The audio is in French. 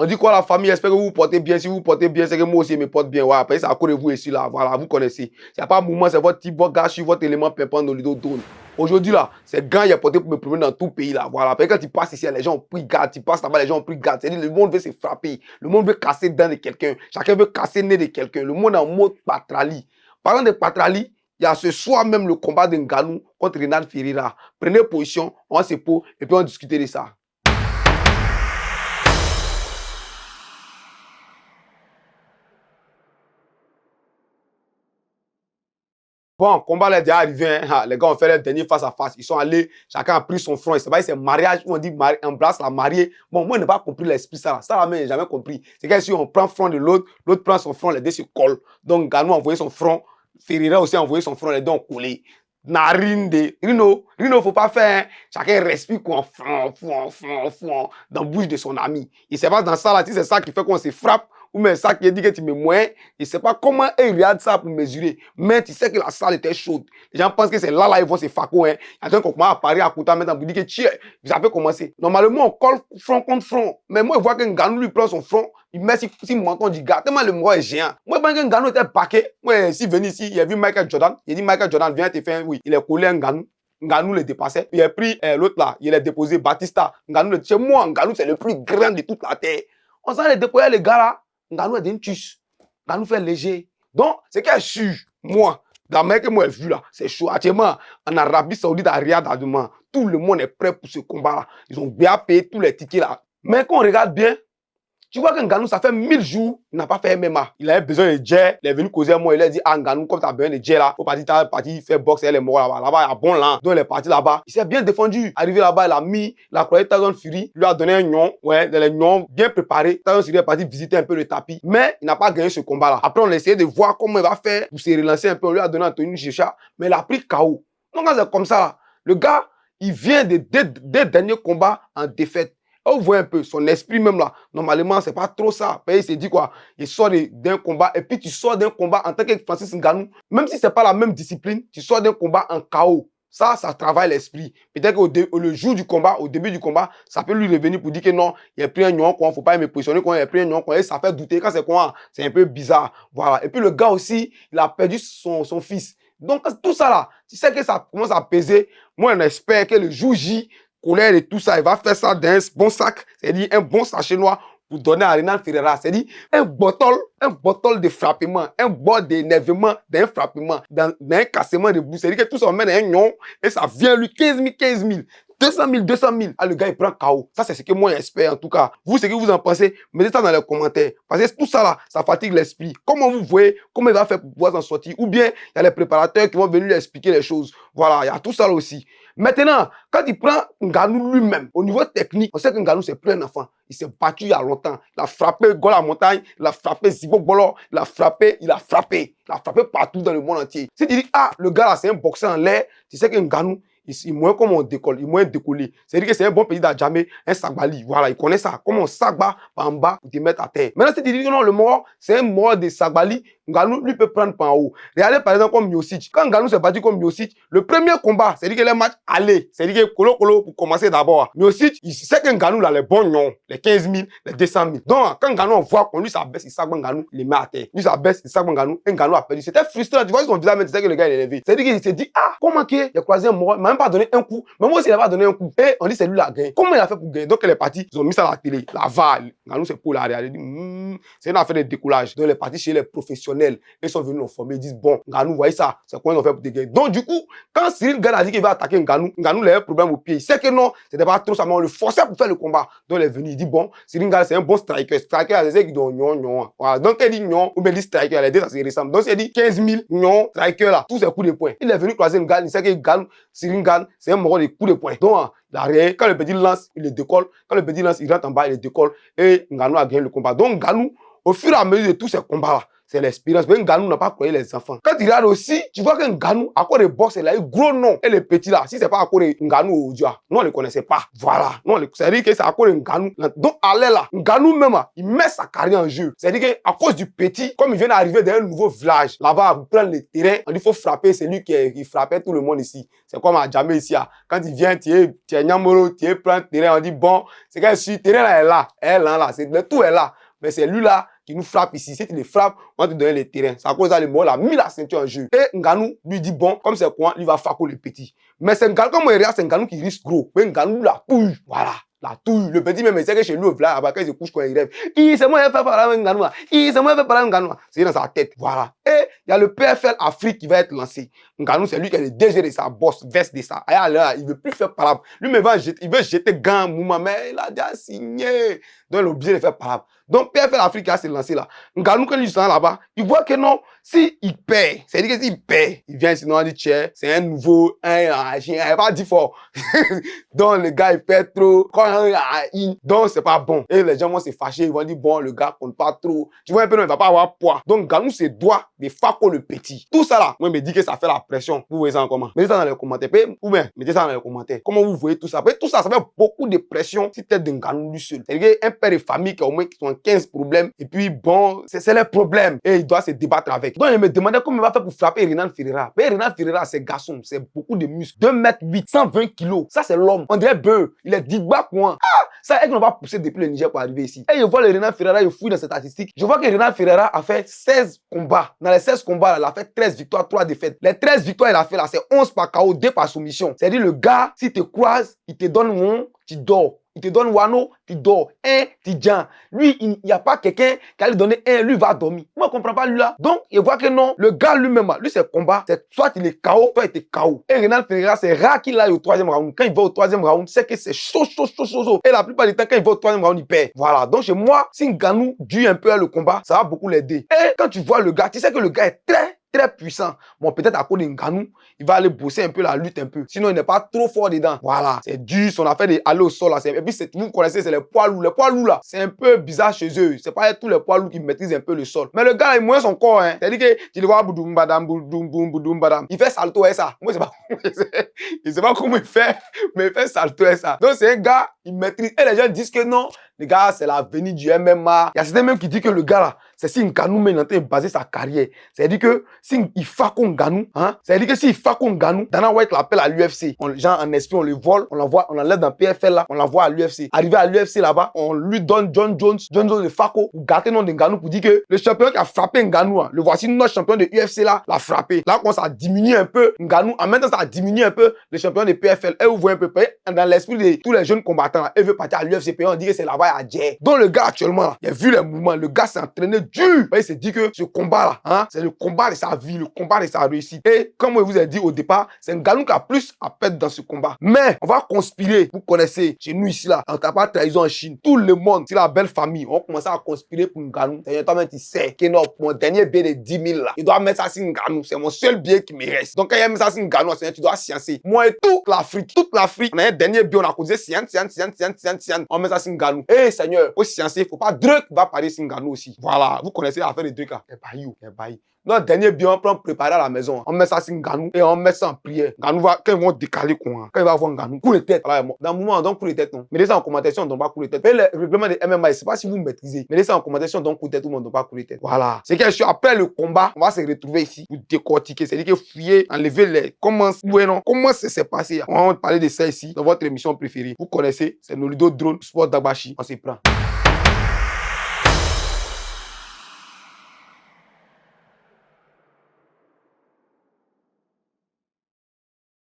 On dit quoi la famille, j'espère que vous vous portez bien. Si vous vous portez bien, c'est que moi aussi je me porte bien. Ouais, après, c'est à cause de vous ici, là. Voilà, vous connaissez. Il n'y a pas un moment, c'est votre type, votre gars, sur votre élément pimpant dans le dos d'eau. Aujourd'hui, là, c'est gants, il a porté pour me promener dans tout le pays, là. Voilà. Après, quand tu passes ici, les gens ont pris garde. Tu passes là-bas, les gens ont pris garde. C'est-à-dire, le monde veut se frapper. Le monde veut casser le dent de quelqu'un. Chacun veut casser le nez de quelqu'un. Le monde est en mode patrali. Parlant de patrali, il y a ce soir même le combat de Ngannou contre Renan Ferreira. Prenez position, on se pose et puis on discute de ça. Bon, combat là est déjà arrivé. Hein. Les gars ont fait leur dernier face à face. Ils sont allés, chacun a pris son front. Et c'est pas c'est mariage où on dit embrasse la mariée. Bon, moi, je n'ai pas compris l'esprit ça. Ça, là, je n'ai jamais compris. C'est que si on prend le front de l'autre, l'autre prend son front, les deux se collent. Donc, Ngannou a envoyé son front. Ferreira aussi a envoyé son front, les deux ont collé. Narine de Rino, faut pas faire. Hein. Chacun respire quoi, dans la bouche de son ami. Il sait pas dans ça là, c'est ça qui fait qu'on se frappe. Ou même ça qui dit que tu me moins, il ne sait pas comment ils regardent ça pour mesurer. Mais tu sais que la salle était chaude. Les gens pensent que c'est là, ils vont se faco. Hein. Il y a des gens qui commencent à parier à Kouta maintenant pour dire que tiens, ça peut commencer. Normalement, on colle front contre front. Mais moi, je vois que Ngannou lui prend son front, il met si menton du gars. Tellement le mot est géant. Moi, je pense que Ngannou était paquet. Moi, si venu ici, il a vu Michael Jordan. Il a dit Michael Jordan, viens te faire. Oui, il a collé un Ngannou. Ngannou le dépassait. Il a pris l'autre là, il a déposé Batista. Ngannou, chez moi, Ngannou, c'est le plus grand de toute la terre. On s'en est déposé les gars là. Ngannou est d'une tuche. Ngannou fait léger. Donc, c'est qu'elle sûr, moi, dans le mec que moi j'ai vu là, c'est chaud. Actuellement, en Arabie Saoudite, à Riyad, tout le monde est prêt pour ce combat-là. Ils ont bien payé tous les tickets là. Mais quand on regarde bien, tu vois que Ngannou, ça fait 1000 jours, il n'a pas fait MMA. Il avait besoin de jet. Il est venu causer à moi. Il a dit, ah, Ngannou, comme tu as besoin de jet là, faut partir faire boxe, elle est morte là-bas. Là-bas, il y a bon là. Donc, il est parti là-bas. Il s'est bien défendu. Arrivé là-bas, il a mis la croyée Tyson Fury. Il lui a donné un gnon. Ouais, des gnon bien préparé. Tyson Fury est parti visiter un peu le tapis. Mais il n'a pas gagné ce combat-là. Après, on a essayé de voir comment il va faire pour se relancer un peu. On lui a donné Anthony Joshua. Mais il a pris KO. Donc, quand c'est comme ça, là, le gars, il vient des derniers combats en défaite. On voit un peu son esprit même là. Normalement, c'est pas trop ça. Il s'est dit quoi? Il sort d'un combat et puis tu sors d'un combat en tant que Francis Ngannou. Même si c'est pas la même discipline, tu sors d'un combat en KO. Ça travaille l'esprit. Peut-être que le jour du combat, au début du combat, ça peut lui revenir pour dire que non, il a pris un gnon, il ne faut pas me positionner quand il a pris un gnon, et ça fait douter. Quand c'est quoi? C'est un peu bizarre. Voilà. Et puis le gars aussi, il a perdu son fils. Donc tout ça là, tu sais que ça commence à peser. Moi, on espère que le jour J, colère et tout ça, il va faire ça dans un bon sac, c'est-à-dire un bon sachet noir pour donner à Renan Ferreira, c'est-à-dire un bottle de frappement, un bol d'énervement d'un frappement, d'un cassement de bouche, c'est-à-dire que tout ça, on met dans un gnon et ça vient lui 15 000, 200 000. Ah, le gars, il prend KO. Ça, c'est ce que moi, j'espère, en tout cas. Vous, ce que vous en pensez, mettez ça dans les commentaires. Parce que tout ça, là, ça fatigue l'esprit. Comment vous voyez, comment il va faire pour pouvoir s'en sortir? Ou bien, il y a les préparateurs qui vont venir lui expliquer les choses. Voilà, il y a tout ça là aussi. Maintenant, quand il prend Ngannou lui-même, au niveau technique, on sait que Ngannou, c'est plus un enfant. Il s'est battu il y a longtemps. Il a frappé Gola Montagne, il a frappé Zibo Bolo, il a frappé partout dans le monde entier. Si tu dis, ah, le gars là, c'est un boxeur en l'air, tu sais que Ngannou, il moins comme on décolle, il moins décollé. C'est-à-dire que c'est un bon pays d'Adjamé, un Sagbali. Voilà, il connaît ça. Comment on sagba par en bas pour te mettre à terre. Maintenant, si tu dis que non, le mort, c'est un mort de Sagbali, Ngannou, lui, peut prendre par en haut. Regardez par exemple comme Miocic. Quand Ngannou s'est battu comme Miocic, le premier combat, c'est-à-dire que le match allait. C'est-à-dire que Kolo pour commencer d'abord. Miocic, il sait que Ngannou a les bons noms, les 15 000, les 200 000. Donc, quand Ngannou, on voit qu'on lui, ça baisse, il sagba Ngannou, il les met à terre. Lui, ça baisse, il sagba Ngannou, et Ngannou a perdu. C'était frustrant. Tu vois son visage, mais tu sais que le gars, il est élevé. C'est-à-dire qu'il s'est dit, ah, comment qu'il a croisé un mort, il m'a même pas donné un coup. Mais moi aussi, il n'a pas donné un coup. Et on dit, c'est lui qui a gagné. Comment il a fait pour gagner? Donc, il est parti. Ils ont mis ça à la télé. La VAR. Ngannou, c'est pour la réalité. C'est une affaire de décollage. Donc, il est parti chez les professionnels. Ils sont venus nous former. Ils disent, bon, Ngannou, voyez ça. C'est quoi ils ont fait pour te gagner? Donc, du coup, quand Cyril Gane a dit qu'il va attaquer Ngannou, Ngannou, il a un problème au pied. Il sait que non, c'était pas trop ça, mais on le forçait pour faire le combat. Donc, il est venu. Il dit, bon, Cyril Gane, c'est un bon striker. Striker, c'est qui dit non. Voilà. Donc, il dit non, ou bien il dit striker, les deux, ça se ressemble. Donc, il dit 15 000, non, striker là, tous ces coups de poing. Il est venu croiser Ngannou. Il sait que Cyril Gane, c'est un mort de coups de poing. Donc, quand le petit lance, il le décolle. Quand le petit lance, il rentre en bas, il le décolle. Et Ngannou a gagné le combat. Donc, Ngannou, au fur et à mesure de tous ces combats-là, c'est l'expérience. Mais Ngannou n'a pas croyé les enfants. Quand tu regardes aussi, tu vois que Ngannou, à quoi de boxe, il a eu gros nom. Et les petits là, si c'est pas à cause de Ngannou, nous on ne le connaissait pas. Voilà. C'est-à-dire que c'est à cause de Ngannou. Donc, allez là, Ngannou même, il met sa carrière en jeu. C'est-à-dire qu'à cause du petit, comme il vient d'arriver dans un nouveau village, là-bas, vous prenez le terrain, on dit faut frapper, c'est lui qui frappait tout le monde ici. C'est comme à Djamé ici. Quand il vient, tu es Nyamoro, tu prends le terrain, on dit bon, c'est que si le terrain là est là, tout est là. Mais c'est lui là qui nous frappe ici. Si tu le frappes, on va te donner le terrain. C'est à cause de le mot, il a mis la ceinture en jeu. Et Ngannou lui dit bon, comme c'est quoi, il va faire le petit. Mais c'est Ngannou, comme on regarde, c'est Ngannou qui risque gros. Mais Ngannou la touille. Voilà. La touille. Le petit même, il sait que chez lui, là, quand il se couche, quand il rêve. C'est moi qui fait parler avec Ngannou. C'est moi qui fait parler avec Ngannou. C'est dans sa tête. Voilà. Et il y a le PFL Afrique qui va être lancé. Ngannou, c'est lui qui est le DG de sa bosse, veste de ça. Là, il ne veut plus faire parable. Lui, il veut jeter Gant, Mouma, mais il a déjà signé. Donc, il est obligé de faire parable. Donc, PFL Afrique qui a se lancé là. Ngannou, quand il est là-bas, il voit que non, si il paie, c'est-à-dire que s'il paie, il vient sinon, il dit, tiens, c'est un nouveau, il n'a pas dit fort. Donc, le gars, il paie trop. Donc, c'est pas bon. Et les gens vont se fâcher, ils vont dire, bon, le gars compte pas trop. Tu vois un peu, non, il va pas avoir poids. Donc, Ngannou se doit de Fako le petit. Tout ça là, moi, je me dis que ça fait la pression. Vous voyez ça en comment? Mettez ça dans les commentaires. Ou bien, mettez ça dans les commentaires. Comment vous voyez tout ça? Tout ça, ça fait beaucoup de pression si t'es de Ngannou lui seul. C'est-à-dire un père de famille qui a au moins 15 problèmes. Et puis, bon, c'est les problèmes. Et il doit se débattre avec. Donc, je me demandais comment il va faire pour frapper Renan Ferreira. Mais Renan Ferreira, c'est garçon. C'est beaucoup de muscles. 2,8 m, 120 kg. Ça, c'est l'homme. On dirait bœuf. Il est Digba quoi. Ça, elle ne va pas pousser depuis le Niger pour arriver ici. Et je vois le Renan Ferreira, je fouille dans cette statistique. Je vois que Renan Ferreira a fait 16 combats. Dans les 16 combats, il a fait 13 victoires, 3 défaites. Les 13 victoires, il a fait là, c'est 11 par KO, 2 par soumission. C'est-à-dire, le gars, s'il te croise, il te donne mon, tu dors. Il te donne Wano, tu dors. Tu djans. Lui, il n'y a pas quelqu'un qui va lui donner lui va dormir. Moi, je ne comprends pas lui là. Donc, il voit que non, le gars lui-même, lui, c'est combat. C'est soit il est KO, soit il est KO. Et Renan Ferreira, c'est rare qu'il aille au 3e round. Quand il va au 3e round, c'est que c'est chaud. Et la plupart du temps, quand il va au 3e round, il perd. Voilà. Donc, chez moi, si Ngannou dure un peu le combat, ça va beaucoup l'aider. Et quand tu vois le gars, tu sais que le gars est très puissant. Bon, peut-être à cause de Ngannou, il va aller bosser un peu la lutte un peu. Sinon, il n'est pas trop fort dedans. Voilà. C'est dur, son affaire d'aller au sol là. Et puis, vous connaissez, c'est les poids lourds. Les poids lourds là, c'est un peu bizarre chez eux. C'est pas tous les poids lourds qui maîtrisent un peu le sol. Mais le gars, il moins son corps, hein. C'est-à-dire que tu le vois, boudoum badam, boudoum badam. Il fait salto et ça. Moi, je sais pas comment il fait, mais il fait salto et ça. Donc, c'est un gars, il maîtrise. Et les gens disent que non, les gars, c'est l'avenir du MMA. Il y a certains même qui disent que le gars là, c'est si Ngannou met en train de baser sa carrière. C'est-à-dire que si il fait contre Ngannou, c'est-à-dire que s'il fait contre Ngannou, Dana White l'appelle à l'UFC. Genre en esprit, on le vole, on l'envoie, on l'enlève dans PFL là, on l'envoie à l'UFC. Arrivé à l'UFC là-bas, on lui donne John Jones le Fako, pour gâter le nom de Ngannou pour dire que le champion qui a frappé Ngannou, le voici notre champion de UFC là, l'a frappé. Là, quand ça diminue un peu Ngannou, en même temps ça diminue un peu le champion de PFL. Et vous voyez un peu près, dans l'esprit de tous les jeunes combattants là, ils veulent partir à l'UFC, on dit que c'est là-bas à Djer. Donc le gars actuellement, là, il a vu les mouvements, le gars s'est entraîné dur. Il s'est dit que ce combat là, c'est le combat de sa vie, le combat de sa réussite. Et comme je vous ai dit au départ, c'est Ngannou qui a plus à perdre dans ce combat. Mais on va conspirer. Vous connaissez, chez nous ici là, on n'a pas de trahison en Chine. Tout le monde, c'est la belle famille. On commence à conspirer pour Ngannou. C'est toi même qui sais que non, mon dernier billet de 10 000 là, il doit mettre ça sur Ngannou. C'est mon seul billet qui me reste. Donc quand il met ça sur Ngannou, tu dois sciencer. Moi et toute l'Afrique, on a un dernier billet, on a causé science. On met ça sur Ngannou. Eh Seigneur, faut sciencer, faut pas Drake va parler sur Ngannou aussi. Voilà, vous connaissez l'affaire de Drake là. C'est bailli. Notre dernier bien, on prend préparer à la maison. On met ça sur Ngannou et on met ça en prière. Ngannou va, quand ils vont décaler quoi, quand il va voir Ngannou, coup de tête. Voilà, dans le moment, on donne coup de tête, non. Mais laissez en commentaire si on donne pas coup de tête. Mais le règlement de MMA, je sais pas si vous maîtrisez. Mais laissez en commentaire si on donne coup de tête ou on donne pas coup de tête. Voilà. C'est que après le combat, on va se retrouver ici pour décortiquer. C'est-à-dire que fouiller, enlever les. Comment ça s'est passé. On va parler de ça ici dans votre émission préférée. Vous connaissez, c'est Nolido Drone Sport Dabashi. On se prend.